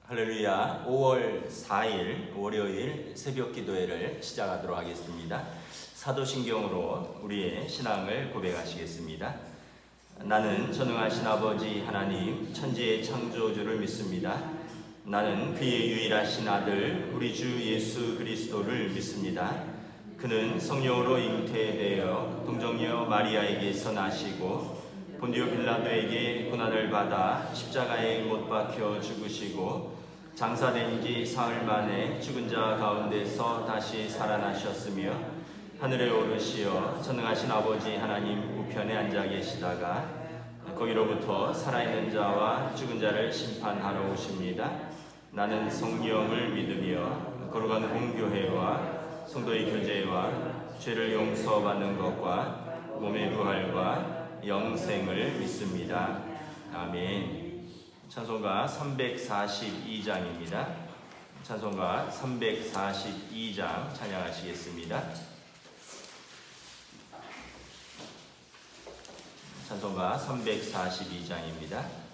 할렐루야. 5월 4일 월요일 새벽 기도회를 시작하도록 하겠습니다. 사도신경으로 우리의 신앙을 고백하시겠습니다. 나는 전능하신 아버지 하나님 천지의 창조주를 믿습니다. 나는 그의 유일하신 아들 우리 주 예수 그리스도를 믿습니다. 그는 성령으로 잉태되어 동정녀 마리아에게서 나시고 본디오 빌라도에게 고난을 받아 십자가에 못 박혀 죽으시고 장사된 지 사흘 만에 죽은 자 가운데서 다시 살아나셨으며 하늘에 오르시어 전능하신 아버지 하나님 우편에 앉아 계시다가 거기로부터 살아있는 자와 죽은 자를 심판하러 오십니다. 나는 성령을 믿으며 거룩한 공교회와 성도의 교제와 죄를 용서받는 것과 몸의 부활과 영생을 믿습니다. 아멘. 찬송가 342장입니다. 찬송가 342장 찬양하시겠습니다. 찬송가 342장입니다.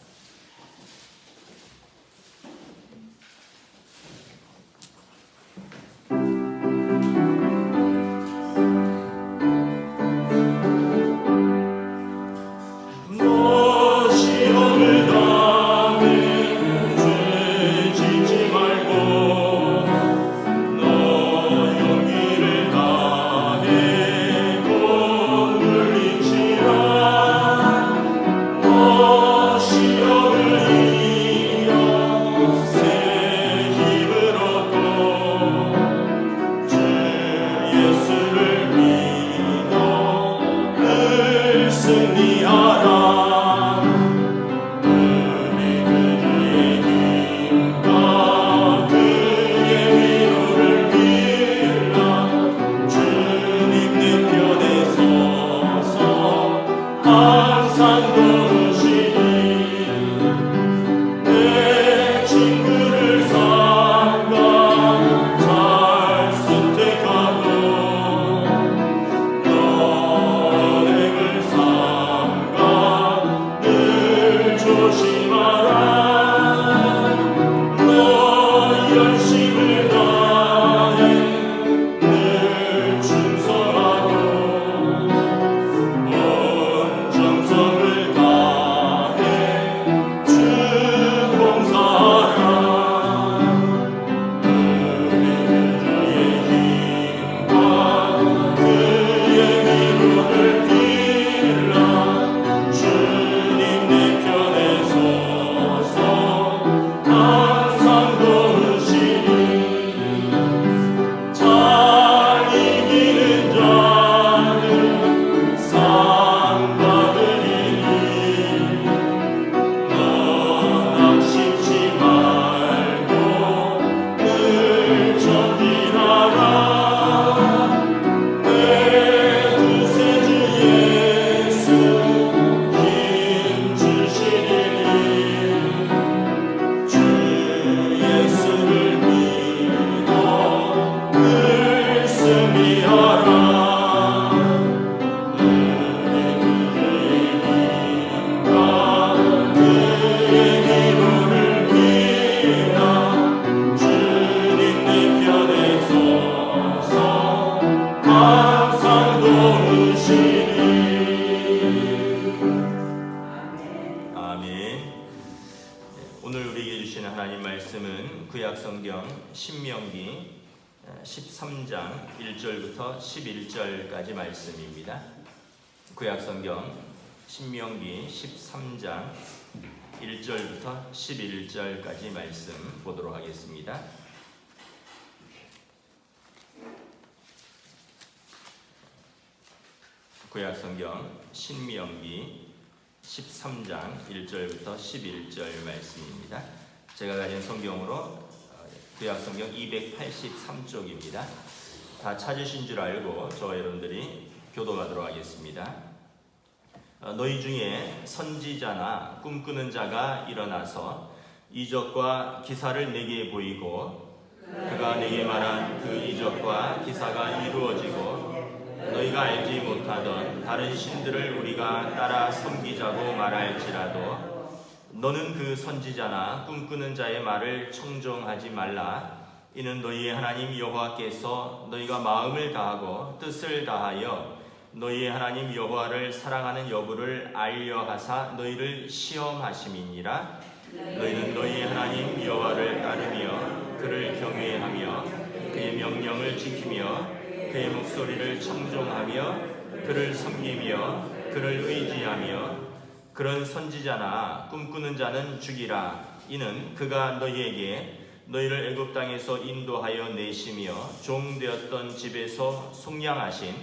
신명기 13장 1절부터 11절까지 말씀입니다. 구약성경 신명기 13장 1절부터 11절까지 말씀 보도록 하겠습니다. 구약성경 신명기 13장 1절부터 11절 말씀입니다. 제가 가진 성경으로 구약성경 283쪽입니다. 다 찾으신 줄 알고 저와 여러분들이 교도하도록 하겠습니다. 너희 중에 선지자나 꿈꾸는 자가 일어나서 이적과 기사를 내게 보이고 그가 내게 말한 그 이적과 기사가 이루어지고 너희가 알지 못하던 다른 신들을 우리가 따라 섬기자고 말할지라도 너는 그 선지자나 꿈꾸는 자의 말을 청종하지 말라. 이는 너희의 하나님 여호와께서 너희가 마음을 다하고 뜻을 다하여 너희의 하나님 여호와를 사랑하는 여부를 알려 하사 너희를 시험하심이니라. 너희는 너희의 하나님 여호와를 따르며 그를 경외하며 그의 명령을 지키며 그의 목소리를 청종하며 그를 섬기며 그를 의지하며 그런 선지자나 꿈꾸는 자는 죽이라. 이는 그가 너희에게 너희를 애굽 땅에서 인도하여 내시며 종되었던 집에서 속량하신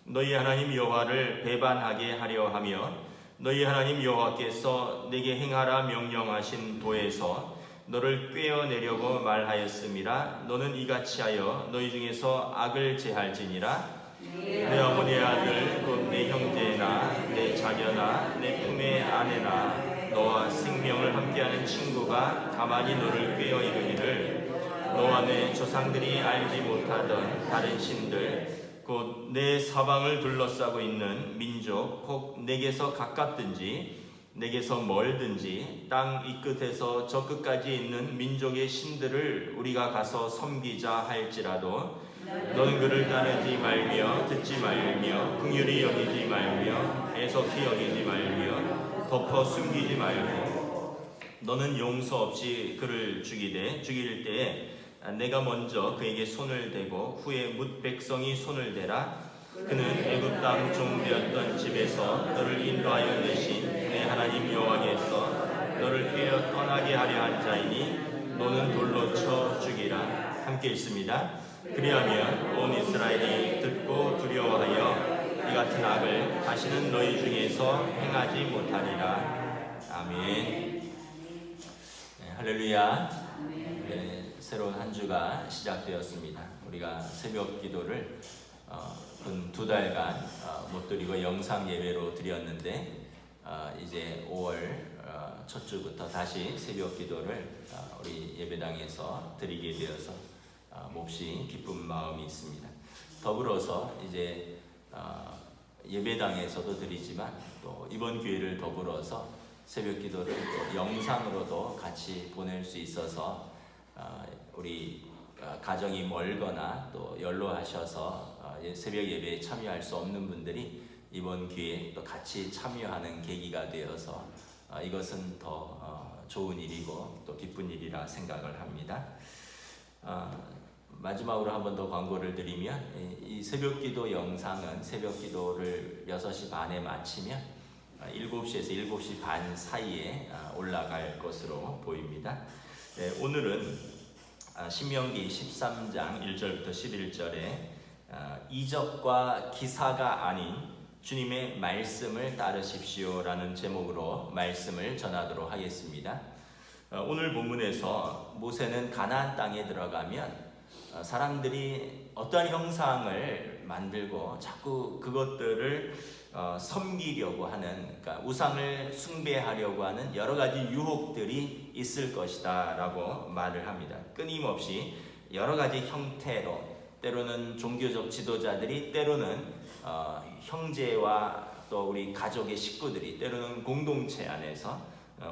너희 하나님 여호와를 배반하게 하려 하며 너희 하나님 여호와께서 내게 행하라 명령하신 도에서 너를 꿰어내려고 말하였음이라. 너는 이같이 하여 너희 중에서 악을 제할지니라. 내 어머니의 아들 곧 내 형제나 내 자녀나 내 품의 아내나 너와 생명을 함께하는 친구가 가만히 너를 꿰어 이르기를 너와 내 조상들이 알지 못하던 다른 신들 곧 내 사방을 둘러싸고 있는 민족 혹 내게서 가깝든지 내게서 멀든지 땅 이 끝에서 저 끝까지 있는 민족의 신들을 우리가 가서 섬기자 할지라도 너는 그를 따르지 말며 듣지 말며 긍휼히 여기지 말며 애석히 여기지 말며 덮어 숨기지 말고 너는 용서 없이 그를 죽일 때에 내가 먼저 그에게 손을 대고 후에 뭇 백성이 손을 대라. 그는 애굽 땅 종되었던 집에서 너를 인도하여 내신 내 하나님 여호와께서 너를 꿰어 떠나게 하려 한 자이니 너는 돌로 쳐 죽이라. 함께 읽습니다. 그리하면 온 이스라엘이 듣고 두려워하여 이 같은 악을 다시는 너희 중에서 행하지 못하리라. 아멘. 네, 할렐루야. 네, 새로운 한 주가 시작되었습니다. 우리가 새벽 기도를 근 2달간 못 드리고 영상 예배로 드렸는데 이제 5월 첫 주부터 다시 새벽 기도를 우리 예배당에서 드리게 되어서 몹시 기쁜 마음이 있습니다. 더불어서 이제 예배당에서도 드리지만 또 이번 기회를 더불어서 새벽 기도를 또 영상으로도 같이 보낼 수 있어서 우리 가정이 멀거나 또 연로하셔서 새벽 예배에 참여할 수 없는 분들이 이번 기회에 또 같이 참여하는 계기가 되어서 이것은 더 좋은 일이고 또 기쁜 일이라 생각을 합니다. 마지막으로 한 번 더 광고를 드리면 이 새벽기도 영상은 새벽기도를 6시 반에 마치면 7시에서 7시 반 사이에 올라갈 것으로 보입니다. 오늘은 신명기 13장 1절부터 11절에 이적과 기사가 아닌 주님의 말씀을 따르십시오라는 제목으로 말씀을 전하도록 하겠습니다. 오늘 본문에서 모세는 가나안 땅에 들어가면 사람들이 어떠한 형상을 만들고 자꾸 그것들을 섬기려고 하는, 그러니까 우상을 숭배하려고 하는 여러 가지 유혹들이 있을 것이다 라고 말을 합니다. 끊임없이 여러 가지 형태로, 때로는 종교적 지도자들이, 때로는 형제와 또 우리 가족의 식구들이, 때로는 공동체 안에서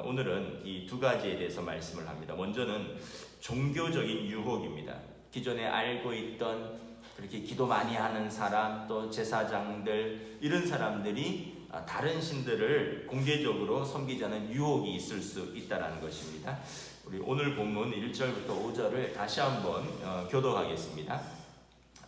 오늘은 이 두 가지에 대해서 말씀을 합니다. 먼저는 종교적인 유혹입니다. 기존에 알고 있던 그렇게 기도 많이 하는 사람, 또 제사장들, 이런 사람들이 다른 신들을 공개적으로 섬기자는 유혹이 있을 수 있다는 것입니다. 우리 오늘 본문 1절부터 5절을 다시 한번 교독하겠습니다.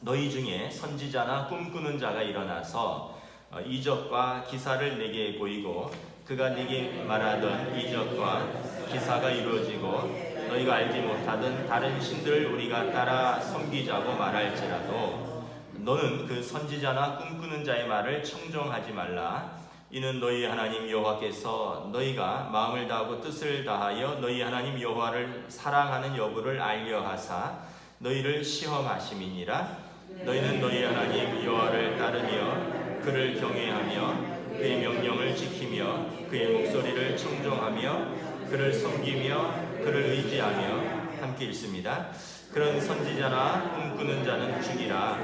너희 중에 선지자나 꿈꾸는 자가 일어나서 이적과 기사를 내게 보이고 그가 네게 말하던 이적과 기사가 이루어지고 너희가 알지 못하던 다른 신들을 우리가 따라 섬기자고 말할지라도 너는 그 선지자나 꿈꾸는 자의 말을 청종하지 말라. 이는 너희 하나님 여호와께서 너희가 마음을 다하고 뜻을 다하여 너희 하나님 여호와를 사랑하는 여부를 알려 하사 너희를 시험하심이니라. 너희는 너희 하나님 여호와를 따르며 그를 경외하며 그의 명령을 지키며 그의 목소리를 청종하며 그를 섬기며 그를 의지하며 함께 읽습니다. 그런 선지자나 꿈꾸는 자는 죽이라.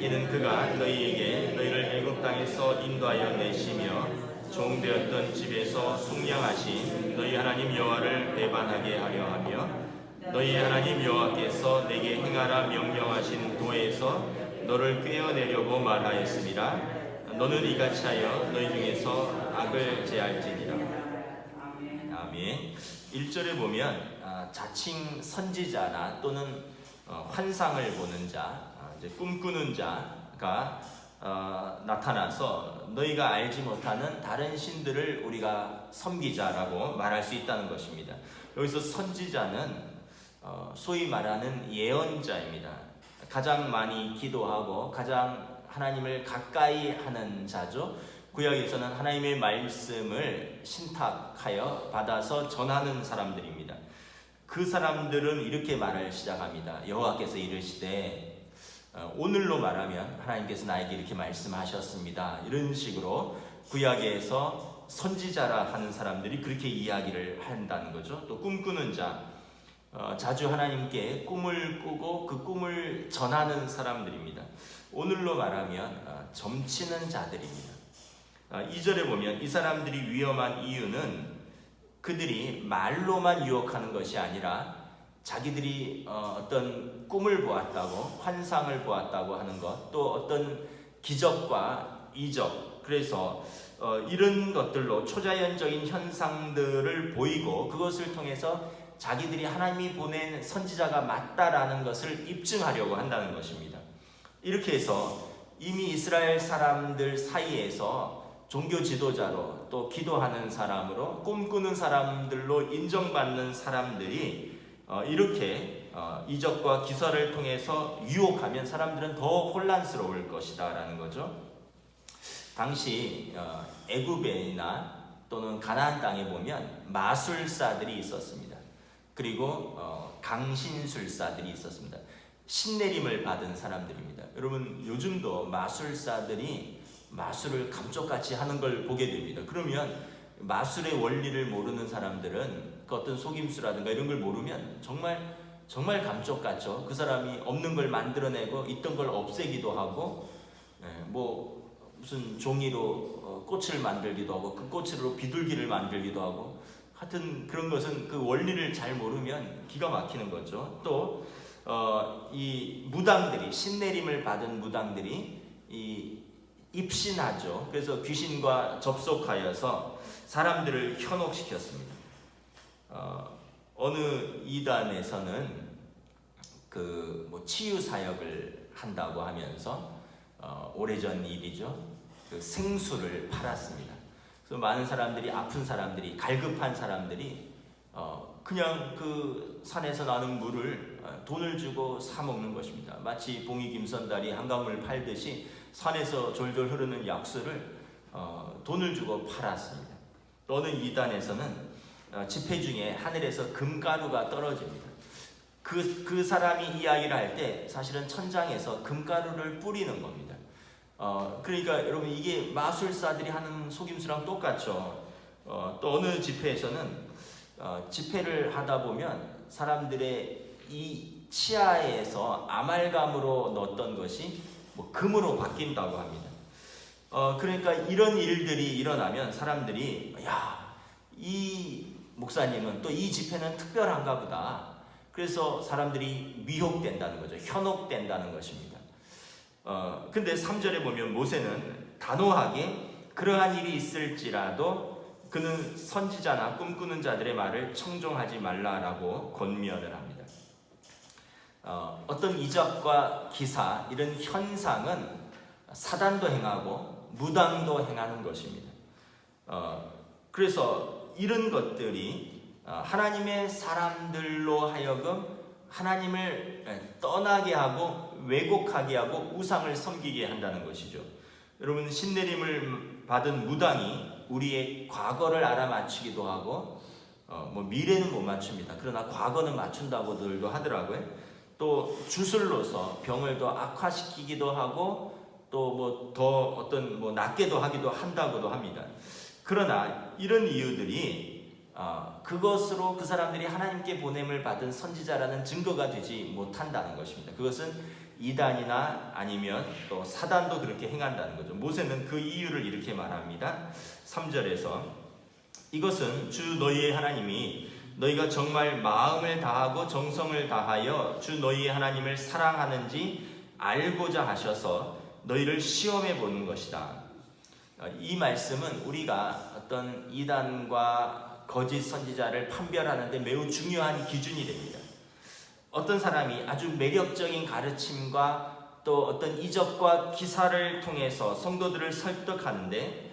이는 그가 너희에게 너희를 애굽 땅에서 인도하여 내시며 종되었던 집에서 속량하신 너희 하나님 여호와를 배반하게 하려 하며 너희 하나님 여호와께서 내게 행하라 명령하신 도에서 너를 꿰어내려고 말하였으니라. 너는 이같이 하여 너희 중에서 악을 제할지니라. 아멘. 1절에 보면 자칭 선지자나 또는 환상을 보는 자, 이제 꿈꾸는 자가 나타나서 너희가 알지 못하는 다른 신들을 우리가 섬기자라고 말할 수 있다는 것입니다. 여기서 선지자는 소위 말하는 예언자입니다. 가장 많이 기도하고 가장 하나님을 가까이 하는 자죠. 구약에서는 하나님의 말씀을 신탁하여 받아서 전하는 사람들입니다. 그 사람들은 이렇게 말을 시작합니다. 여호와께서 이르시되, 오늘로 말하면 하나님께서 나에게 이렇게 말씀하셨습니다. 이런 식으로 구약에서 선지자라 하는 사람들이 그렇게 이야기를 한다는 거죠. 또 꿈꾸는 자, 자주 하나님께 꿈을 꾸고 그 꿈을 전하는 사람들입니다. 오늘로 말하면 점치는 자들입니다. 2절에 보면 이 사람들이 위험한 이유는 그들이 말로만 유혹하는 것이 아니라 자기들이 어떤 꿈을 보았다고, 환상을 보았다고 하는 것, 또 어떤 기적과 이적, 그래서 이런 것들로 초자연적인 현상들을 보이고 그것을 통해서 자기들이 하나님이 보낸 선지자가 맞다라는 것을 입증하려고 한다는 것입니다. 이렇게 해서 이미 이스라엘 사람들 사이에서 종교 지도자로 또 기도하는 사람으로 꿈꾸는 사람들로 인정받는 사람들이 이렇게 이적과 기사를 통해서 유혹하면 사람들은 더 혼란스러울 것이다 라는 거죠. 당시 애굽이나 또는 가나안 땅에 보면 마술사들이 있었습니다. 그리고 강신술사들이 있었습니다. 신내림을 받은 사람들입니다. 여러분, 요즘도 마술사들이 마술을 감쪽같이 하는 걸 보게 됩니다. 그러면 마술의 원리를 모르는 사람들은 그 어떤 속임수라든가 이런 걸 모르면 정말 감쪽같죠. 그 사람이 없는 걸 만들어내고 있던 걸 없애기도 하고, 무슨 종이로 꽃을 만들기도 하고 그 꽃으로 비둘기를 만들기도 하고, 하여튼 그런 것은 그 원리를 잘 모르면 기가 막히는 거죠. 또 이 무당들이, 신내림을 받은 무당들이 입신하죠. 그래서 귀신과 접속하여서 사람들을 현혹시켰습니다. 어느 이단에서는 치유 사역을 한다고 하면서 오래전 일이죠. 그 생수를 팔았습니다. 그래서 많은 사람들이, 아픈 사람들이, 갈급한 사람들이 그냥 그 산에서 나는 물을 돈을 주고 사 먹는 것입니다. 마치 봉이 김선달이 한강물 팔듯이 산에서 졸졸 흐르는 약수를 돈을 주고 팔았습니다. 또 어느 이단에서는 집회 중에 하늘에서 금가루가 떨어집니다. 그 사람이 이야기를 할 때 사실은 천장에서 금가루를 뿌리는 겁니다. 그러니까 여러분, 이게 마술사들이 하는 속임수랑 똑같죠. 또 어느 집회에서는 집회를 하다 보면 사람들의 이 치아에서 아말감으로 넣었던 것이 금으로 바뀐다고 합니다. 그러니까 이런 일들이 일어나면 사람들이, 이 목사님은, 또 이 집회는 특별한가 보다. 그래서 사람들이 미혹된다는 거죠. 현혹된다는 것입니다. 근데 3절에 보면 모세는 단호하게 그러한 일이 있을지라도 그는 선지자나 꿈꾸는 자들의 말을 청종하지 말라라고 권면을 합니다. 어떤 이적과 기사, 이런 현상은 사단도 행하고 무당도 행하는 것입니다. 그래서 이런 것들이 하나님의 사람들로 하여금 하나님을 떠나게 하고 왜곡하게 하고 우상을 섬기게 한다는 것이죠. 여러분, 신내림을 받은 무당이 우리의 과거를 알아맞히기도 하고 미래는 못 맞춥니다. 그러나 과거는 맞춘다고들도 하더라고요. 또 주술로서 병을 더 악화시키기도 하고 또 더 낫게도 하기도 한다고도 합니다. 그러나 이런 이유들이 그것으로 그 사람들이 하나님께 보냄을 받은 선지자라는 증거가 되지 못한다는 것입니다. 그것은 이단이나 아니면 또 사단도 그렇게 행한다는 거죠. 모세는 그 이유를 이렇게 말합니다. 3절에서 이것은 주 너희의 하나님이 너희가 정말 마음을 다하고 정성을 다하여 주 너희의 하나님을 사랑하는지 알고자 하셔서 너희를 시험해 보는 것이다. 이 말씀은 우리가 어떤 이단과 거짓 선지자를 판별하는데 매우 중요한 기준이 됩니다. 어떤 사람이 아주 매력적인 가르침과 또 어떤 이적과 기사를 통해서 성도들을 설득하는데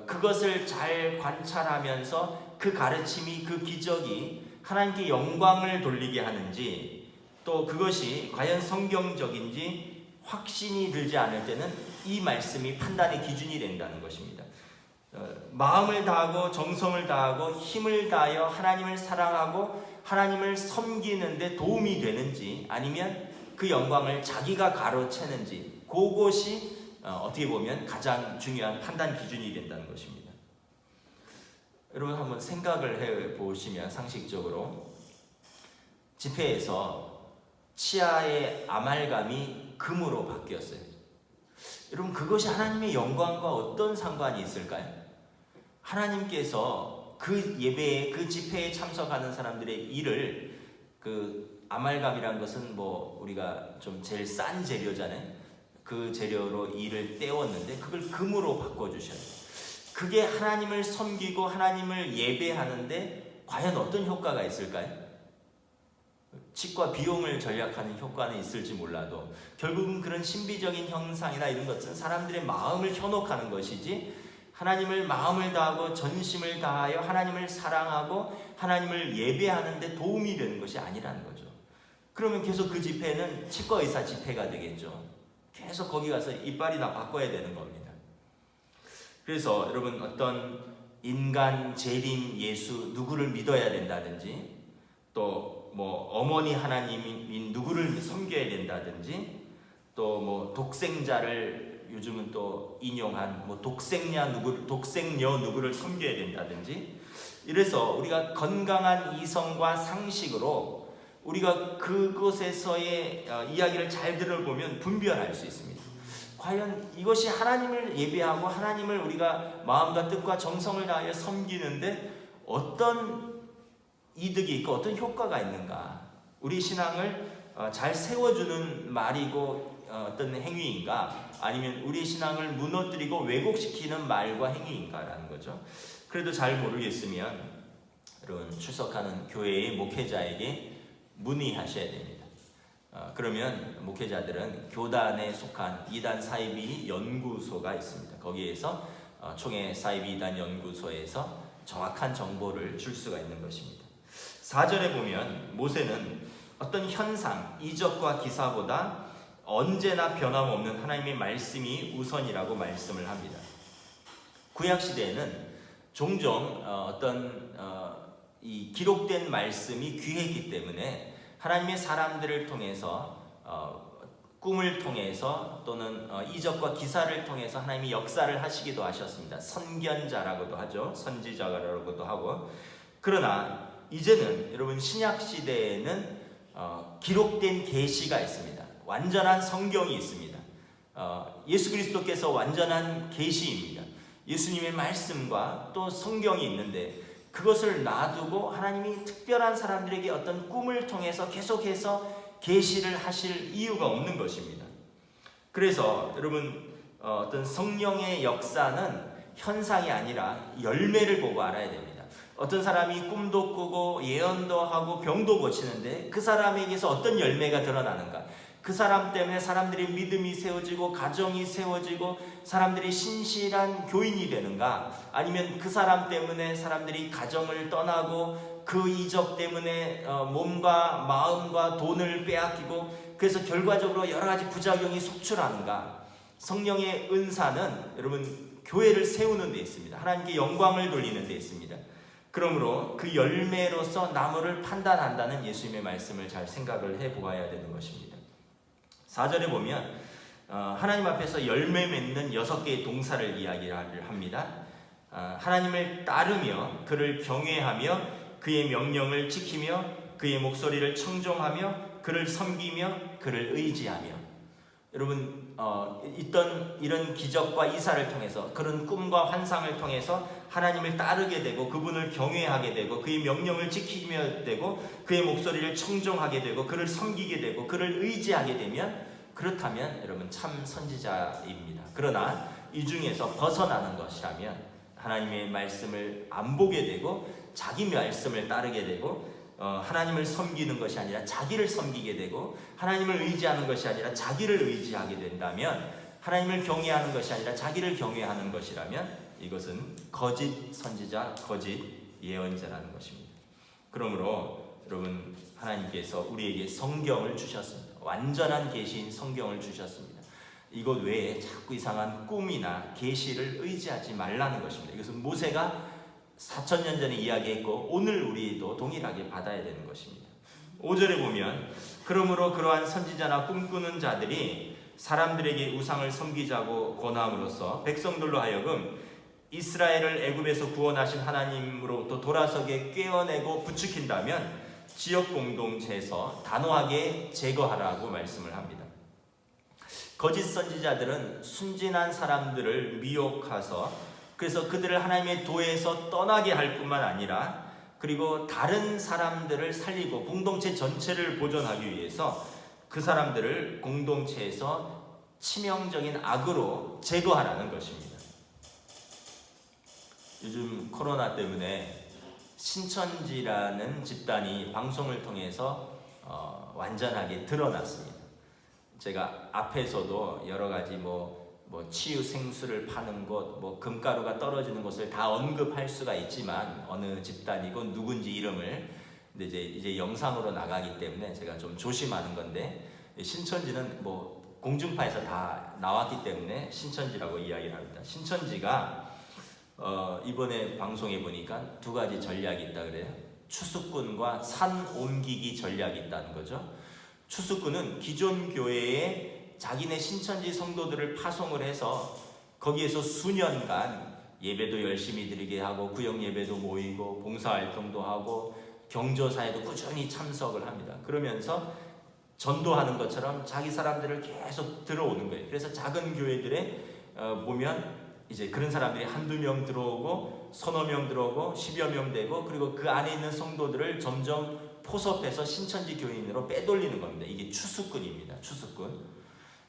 그것을 잘 관찰하면서 그 가르침이, 그 기적이 하나님께 영광을 돌리게 하는지, 또 그것이 과연 성경적인지 확신이 들지 않을 때는 이 말씀이 판단의 기준이 된다는 것입니다. 마음을 다하고 정성을 다하고 힘을 다하여 하나님을 사랑하고 하나님을 섬기는데 도움이 되는지, 아니면 그 영광을 자기가 가로채는지, 그것이 어떻게 보면 가장 중요한 판단 기준이 된다는 것입니다. 여러분 한번 생각을 해보시면 상식적으로 집회에서 치아의 아말감이 금으로 바뀌었어요. 여러분 그것이 하나님의 영광과 어떤 상관이 있을까요? 하나님께서 그 예배에, 그 집회에 참석하는 사람들의 일을, 그 아말감이라는 것은 뭐 우리가 좀 제일 싼 재료잖아요. 그 재료로 일을 떼었는데 그걸 금으로 바꿔주셔요. 그게 하나님을 섬기고 하나님을 예배하는데 과연 어떤 효과가 있을까요? 치과 비용을 절약하는 효과는 있을지 몰라도 결국은 그런 신비적인 형상이나 이런 것은 사람들의 마음을 현혹하는 것이지, 하나님을 마음을 다하고 전심을 다하여 하나님을 사랑하고 하나님을 예배하는데 도움이 되는 것이 아니라는 거죠. 그러면 계속 그 집회는 치과의사 집회가 되겠죠. 계속 거기 가서 이빨이 다 바꿔야 되는 겁니다. 그래서 여러분 어떤 인간 재림 예수 누구를 믿어야 된다든지, 또 뭐 어머니 하나님인 누구를 섬겨야 된다든지, 또 뭐 독생자를 요즘은 또 인용한 뭐 독생녀 누구를 섬겨야 된다든지, 이래서 우리가 건강한 이성과 상식으로 우리가 그곳에서의 이야기를 잘 들어보면 분별할 수 있습니다. 과연 이것이 하나님을 예배하고 하나님을 우리가 마음과 뜻과 정성을 다하여 섬기는데 어떤 이득이 있고 어떤 효과가 있는가? 우리 신앙을 잘 세워주는 말이고 어떤 행위인가? 아니면 우리 신앙을 무너뜨리고 왜곡시키는 말과 행위인가라는 거죠. 그래도 잘 모르겠으면 여러분 출석하는 교회의 목회자에게 문의하셔야 됩니다. 그러면 목회자들은 교단에 속한 이단 사이비 연구소가 있습니다. 거기에서 총회 사이비 이단 연구소에서 정확한 정보를 줄 수가 있는 것입니다. 4절에 보면 모세는 어떤 현상, 이적과 기사보다 언제나 변함없는 하나님의 말씀이 우선이라고 말씀을 합니다. 구약시대에는 종종 이 기록된 말씀이 귀했기 때문에 하나님의 사람들을 통해서 꿈을 통해서 또는 이적과 기사를 통해서 하나님이 역사를 하시기도 하셨습니다. 선견자라고도 하죠. 선지자라고도 하고. 그러나 이제는 여러분 신약 시대에는 기록된 계시가 있습니다. 완전한 성경이 있습니다. 예수 그리스도께서 완전한 계시입니다. 예수님의 말씀과 또 성경이 있는데 그것을 놔두고 하나님이 특별한 사람들에게 어떤 꿈을 통해서 계속해서 계시를 하실 이유가 없는 것입니다. 그래서 여러분 어떤 성령의 역사는 현상이 아니라 열매를 보고 알아야 됩니다. 어떤 사람이 꿈도 꾸고 예언도 하고 병도 고치는데 그 사람에게서 어떤 열매가 드러나는가? 그 사람 때문에 사람들의 믿음이 세워지고 가정이 세워지고 사람들이 신실한 교인이 되는가? 아니면 그 사람 때문에 사람들이 가정을 떠나고 그 이적 때문에 몸과 마음과 돈을 빼앗기고 그래서 결과적으로 여러 가지 부작용이 속출하는가? 성령의 은사는 여러분 교회를 세우는 데 있습니다. 하나님께 영광을 돌리는 데 있습니다. 그러므로 그 열매로서 나무를 판단한다는 예수님의 말씀을 잘 생각을 해보아야 되는 것입니다. 4절에 보면 하나님 앞에서 열매 맺는 6개의 동사를 이야기를 합니다. 하나님을 따르며 그를 경외하며 그의 명령을 지키며 그의 목소리를 청종하며 그를 섬기며 그를 의지하며, 여러분 있던 이런 기적과 이사를 통해서 그런 꿈과 환상을 통해서 하나님을 따르게 되고 그분을 경외하게 되고 그의 명령을 지키며 되고 그의 목소리를 청종하게 되고 그를 섬기게 되고 그를 의지하게 되면 그렇다면 여러분 참 선지자입니다. 그러나 이 중에서 벗어나는 것이라면 하나님의 말씀을 안 보게 되고 자기 말씀을 따르게 되고 하나님을 섬기는 것이 아니라 자기를 섬기게 되고 하나님을 의지하는 것이 아니라 자기를 의지하게 된다면 하나님을 경외하는 것이 아니라 자기를 경외하는 것이라면 이것은 거짓 선지자, 거짓 예언자라는 것입니다. 그러므로 여러분 하나님께서 우리에게 성경을 주셨습니다. 완전한 계시인 성경을 주셨습니다. 이것 외에 자꾸 이상한 꿈이나 계시를 의지하지 말라는 것입니다. 이것은 모세가 4,000년 전에 이야기했고 오늘 우리도 동일하게 받아야 되는 것입니다. 5절에 보면 그러므로 그러한 선지자나 꿈꾸는 자들이 사람들에게 우상을 섬기자고 권함으로써 백성들로 하여금 이스라엘을 애굽에서 구원하신 하나님으로부터 돌아서게 꿰어내고 부추긴다면 지역 공동체에서 단호하게 제거하라고 말씀을 합니다. 거짓 선지자들은 순진한 사람들을 미혹해서 그래서 그들을 하나님의 도에서 떠나게 할 뿐만 아니라 그리고 다른 사람들을 살리고 공동체 전체를 보존하기 위해서 그 사람들을 공동체에서 치명적인 악으로 제거하라는 것입니다. 요즘 코로나 때문에 신천지라는 집단이 방송을 통해서 완전하게 드러났습니다. 제가 앞에서도 여러 가지 뭐 치유 생수를 파는 곳, 금가루가 떨어지는 곳을 다 언급할 수가 있지만 어느 집단이고 누군지 이름을 근데 이제 영상으로 나가기 때문에 제가 좀 조심하는 건데 신천지는 공중파에서 다 나왔기 때문에 신천지라고 이야기를 합니다. 신천지가 이번에 방송에 보니까 두 가지 전략이 있다 그래요. 추수꾼과 산 옮기기 전략이 있다는 거죠. 추수꾼은 기존 교회에 자기네 신천지 성도들을 파송을 해서 거기에서 수년간 예배도 열심히 드리게 하고 구역 예배도 모이고 봉사활동도 하고 경조사에도 꾸준히 참석을 합니다. 그러면서 전도하는 것처럼 자기 사람들을 계속 들어오는 거예요. 그래서 작은 교회들에 보면 이제 그런 사람들이 한두 명 들어오고 서너 명 들어오고 10여 명 되고 그리고 그 안에 있는 성도들을 점점 포섭해서 신천지 교인으로 빼돌리는 겁니다. 이게 추수꾼입니다. 추수꾼.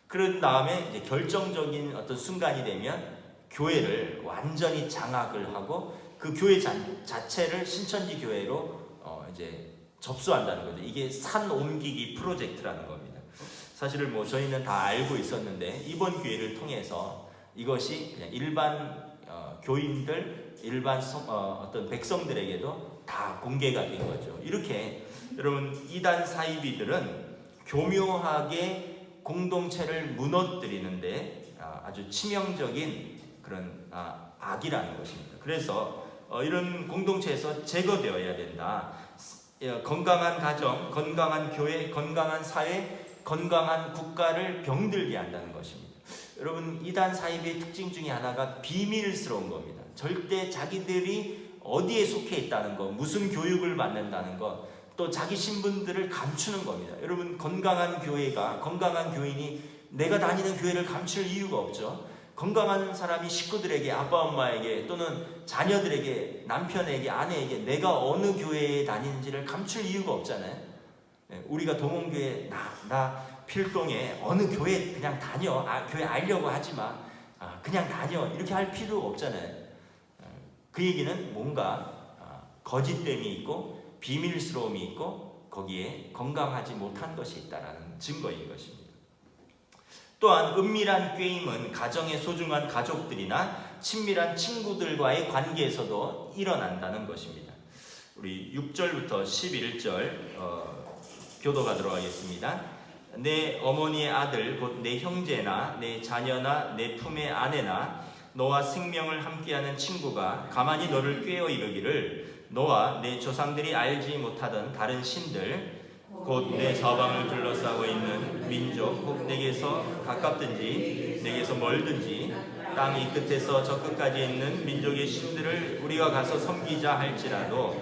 그런 다음에 이제 결정적인 어떤 순간이 되면 교회를 완전히 장악을 하고 그 교회 자체를 신천지 교회로 이제 접수한다는 거죠. 이게 산 옮기기 프로젝트라는 겁니다. 사실은 저희는 다 알고 있었는데 이번 기회를 통해서 이것이 그냥 일반 교인들, 일반 어떤 백성들에게도 다 공개가 된 거죠. 이렇게 여러분 이단 사이비들은 교묘하게 공동체를 무너뜨리는데 아주 치명적인 그런 악이라는 것입니다. 그래서 이런 공동체에서 제거되어야 된다. 건강한 가정, 건강한 교회, 건강한 사회, 건강한 국가를 병들게 한다는 것입니다. 여러분 이단 사이비의 특징 중에 하나가 비밀스러운 겁니다. 절대 자기들이 어디에 속해 있다는 것, 무슨 교육을 받는다는 것, 또 자기 신분들을 감추는 겁니다. 여러분 건강한 교회가 건강한 교인이 내가 다니는 교회를 감출 이유가 없죠. 건강한 사람이 식구들에게 아빠 엄마에게 또는 자녀들에게 남편에게 아내에게 내가 어느 교회에 다니는지를 감출 이유가 없잖아요. 우리가 동원교회 나 필동에 어느 교회 그냥 다녀 교회 알려고 하지마 그냥 다녀 이렇게 할 필요가 없잖아요. 그 얘기는 뭔가 거짓됨이 있고 비밀스러움이 있고 거기에 건강하지 못한 것이 있다는 증거인 것입니다. 또한 은밀한 꾀임은 가정의 소중한 가족들이나 친밀한 친구들과의 관계에서도 일어난다는 것입니다. 우리 6절부터 11절 교도가 들어가겠습니다. 내 어머니의 아들 곧 내 형제나 내 자녀나 내 품의 아내나 너와 생명을 함께하는 친구가 가만히 너를 꾀어 이르기를 너와 내 조상들이 알지 못하던 다른 신들 곧 내 서방을 둘러싸고 있는 민족 혹 내게서 가깝든지 내게서 멀든지 땅 이 끝에서 저 끝까지 있는 민족의 신들을 우리가 가서 섬기자 할지라도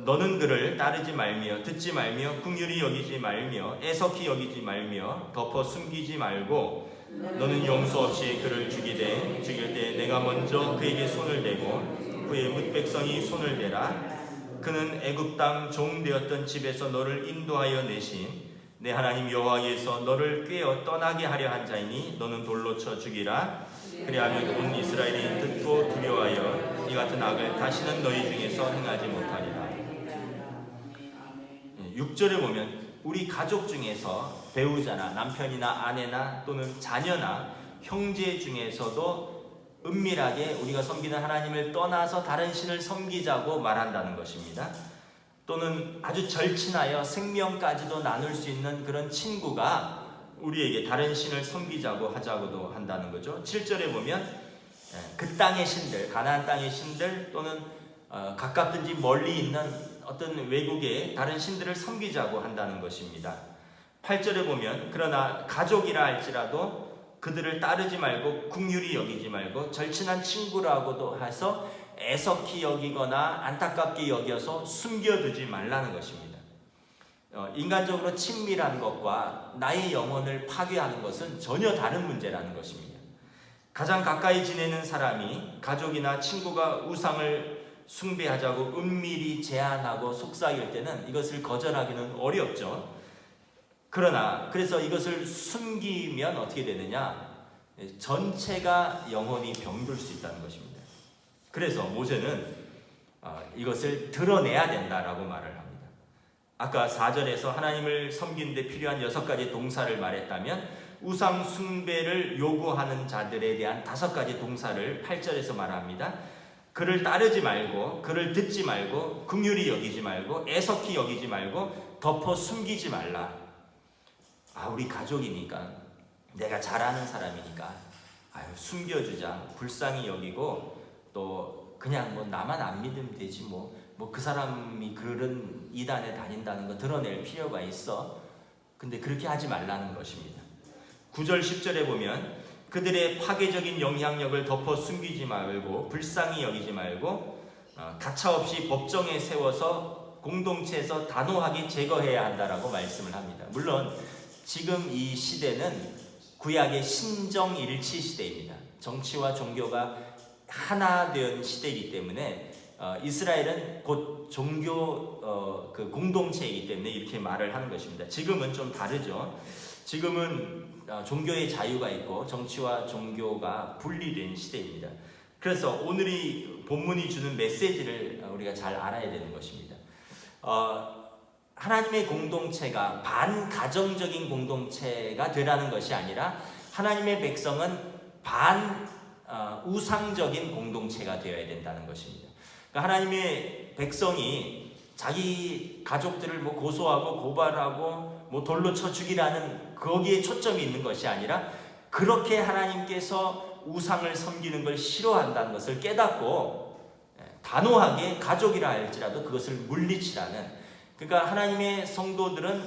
너는 그를 따르지 말며 듣지 말며 긍휼히 여기지 말며 애석히 여기지 말며 덮어 숨기지 말고 너는 용서 없이 그를 죽이되 죽일 때 내가 먼저 그에게 손을 대고 그의 뭇백성이 손을 대라. 그는 애굽 땅 종 되었던 집에서 너를 인도하여 내신 내 하나님 여호와께서 너를 꾀어 떠나게 하려 한 자이니 너는 돌로 쳐 죽이라. 그리하면 온 이스라엘이 듣고 두려워하여 이 같은 악을 다시는 너희 중에서 행하지 못하리라. 6절에 보면 우리 가족 중에서 배우자나 남편이나 아내나 또는 자녀나 형제 중에서도 은밀하게 우리가 섬기는 하나님을 떠나서 다른 신을 섬기자고 말한다는 것입니다. 또는 아주 절친하여 생명까지도 나눌 수 있는 그런 친구가 우리에게 다른 신을 섬기자고 하자고도 한다는 거죠. 7절에 보면 그 땅의 신들, 가나안 땅의 신들 또는 가깝든지 멀리 있는 어떤 외국의 다른 신들을 섬기자고 한다는 것입니다. 8절에 보면 그러나 가족이라 할지라도 그들을 따르지 말고 긍휼히 여기지 말고 절친한 친구라고도 해서 애석히 여기거나 안타깝게 여겨서 숨겨두지 말라는 것입니다. 인간적으로 친밀한 것과 나의 영혼을 파괴하는 것은 전혀 다른 문제라는 것입니다. 가장 가까이 지내는 사람이 가족이나 친구가 우상을 숭배하자고 은밀히 제안하고 속삭일 때는 이것을 거절하기는 어렵죠. 그래서 이것을 숨기면 어떻게 되느냐? 전체가 영혼이 병들 수 있다는 것입니다. 그래서 모세는 이것을 드러내야 된다라고 말을 합니다. 아까 4절에서 하나님을 섬기는 데 필요한 6가지 동사를 말했다면 우상 숭배를 요구하는 자들에 대한 5가지 동사를 8절에서 말합니다. 그를 따르지 말고 그를 듣지 말고 긍휼히 여기지 말고 애석히 여기지 말고 덮어 숨기지 말라. 우리 가족이니까 내가 잘 아는 사람이니까 숨겨주자, 불쌍히 여기고 또 그냥 뭐 나만 안 믿으면 되지 뭐 그 사람이 그런 이단에 다닌다는 거 드러낼 필요가 있어. 근데 그렇게 하지 말라는 것입니다. 9절 10절에 보면 그들의 파괴적인 영향력을 덮어 숨기지 말고 불쌍히 여기지 말고 가차없이 법정에 세워서 공동체에서 단호하게 제거해야 한다라고 말씀을 합니다. 물론 지금 이 시대는 구약의 신정일치 시대입니다. 정치와 종교가 하나 된 시대이기 때문에 이스라엘은 곧 종교 그 공동체이기 때문에 이렇게 말을 하는 것입니다. 지금은 좀 다르죠. 지금은 종교의 자유가 있고 정치와 종교가 분리된 시대입니다. 그래서 오늘이 본문이 주는 메시지를 우리가 잘 알아야 되는 것입니다. 하나님의 공동체가 반가정적인 공동체가 되라는 것이 아니라 하나님의 백성은 우상적인 공동체가 되어야 된다는 것입니다. 그러니까 하나님의 백성이 자기 가족들을 고소하고 고발하고 돌로 쳐 죽이라는 거기에 초점이 있는 것이 아니라 그렇게 하나님께서 우상을 섬기는 걸 싫어한다는 것을 깨닫고 단호하게 가족이라 할지라도 그것을 물리치라는, 그러니까 하나님의 성도들은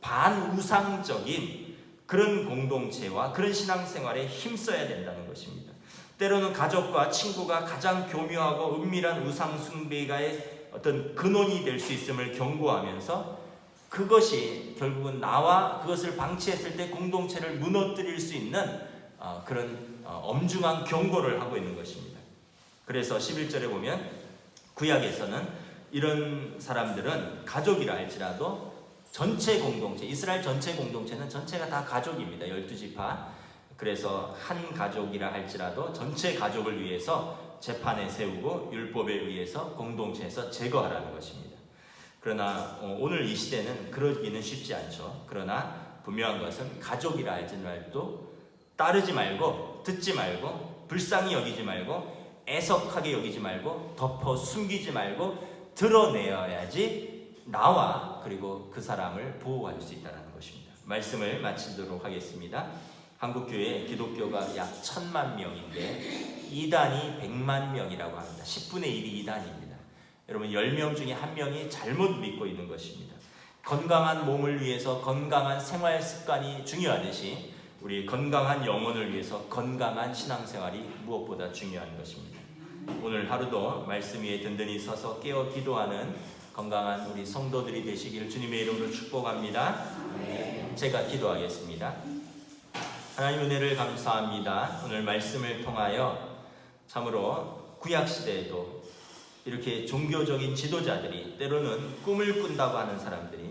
반우상적인 그런 공동체와 그런 신앙생활에 힘써야 된다는 것입니다. 때로는 가족과 친구가 가장 교묘하고 은밀한 우상 숭배가의 어떤 근원이 될 수 있음을 경고하면서 그것이 결국은 나와 그것을 방치했을 때 공동체를 무너뜨릴 수 있는 그런 엄중한 경고를 하고 있는 것입니다. 그래서 11절에 보면 구약에서는 이런 사람들은 가족이라 할지라도 전체 공동체, 이스라엘 전체 공동체는 전체가 다 가족입니다. 12지파. 그래서 한 가족이라 할지라도 전체 가족을 위해서 재판에 세우고 율법에 의해서 공동체에서 제거하라는 것입니다. 그러나 오늘 이 시대는 그러기는 쉽지 않죠. 그러나 분명한 것은 가족이라 할지라도 따르지 말고 듣지 말고 불쌍히 여기지 말고 애석하게 여기지 말고 덮어 숨기지 말고 드러내어야지 나와 그리고 그 사람을 보호할 수 있다는 것입니다. 말씀을 마치도록 하겠습니다. 한국교회 기독교가 약 1000만 명인데 이단이 100만 명이라고 합니다. 10분의 1이 이단입니다. 여러분 10명 중에 1명이 잘못 믿고 있는 것입니다. 건강한 몸을 위해서 건강한 생활 습관이 중요하듯이 우리 건강한 영혼을 위해서 건강한 신앙생활이 무엇보다 중요한 것입니다. 오늘 하루도 말씀 위에 든든히 서서 깨어 기도하는 건강한 우리 성도들이 되시기를 주님의 이름으로 축복합니다. 제가 기도하겠습니다. 하나님 은혜를 감사합니다. 오늘 말씀을 통하여 참으로 구약시대에도 이렇게 종교적인 지도자들이 때로는 꿈을 꾼다고 하는 사람들이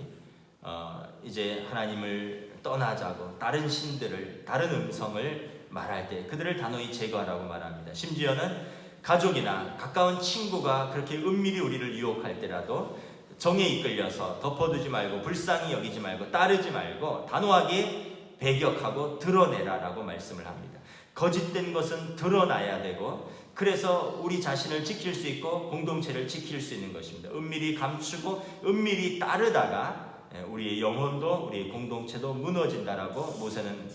이제 하나님을 떠나자고 다른 신들을, 다른 음성을 말할 때 그들을 단호히 제거하라고 말합니다. 심지어는 가족이나 가까운 친구가 그렇게 은밀히 우리를 유혹할 때라도 정에 이끌려서 덮어두지 말고 불쌍히 여기지 말고 따르지 말고 단호하게 배격하고 드러내라라고 말씀을 합니다. 거짓된 것은 드러나야 되고 그래서 우리 자신을 지킬 수 있고 공동체를 지킬 수 있는 것입니다. 은밀히 감추고 은밀히 따르다가 우리의 영혼도 우리의 공동체도 무너진다라고 모세는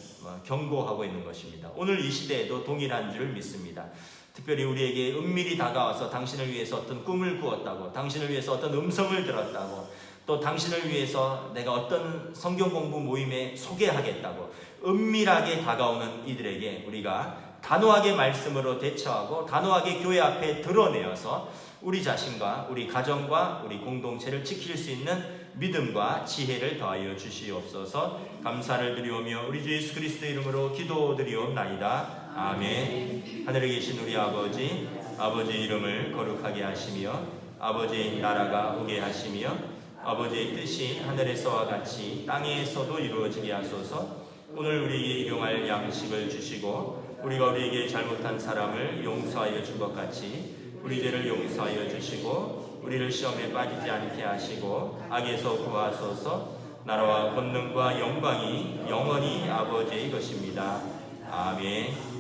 경고하고 있는 것입니다. 오늘 이 시대에도 동일한 줄 믿습니다. 특별히 우리에게 은밀히 다가와서 당신을 위해서 어떤 꿈을 꾸었다고, 당신을 위해서 어떤 음성을 들었다고, 또 당신을 위해서 내가 어떤 성경 공부 모임에 소개하겠다고 은밀하게 다가오는 이들에게 우리가 단호하게 말씀으로 대처하고 단호하게 교회 앞에 드러내어서 우리 자신과 우리 가정과 우리 공동체를 지킬 수 있는 믿음과 지혜를 더하여 주시옵소서. 감사를 드리오며 우리 주 예수 그리스도의 이름으로 기도드리옵나이다. 아멘. 하늘에 계신 우리 아버지, 아버지의 이름을 거룩하게 하시며 아버지의 나라가 오게 하시며 아버지의 뜻이 하늘에서와 같이 땅에서도 이루어지게 하소서. 오늘 우리에게 일용할 양식을 주시고 우리가 우리에게 잘못한 사람을 용서하여 준 것 같이 우리 죄를 용서하여 주시고 우리를 시험에 빠지지 않게 하시고 악에서 구하소서. 나라와 권능과 영광이 영원히 아버지의 것입니다. 아멘.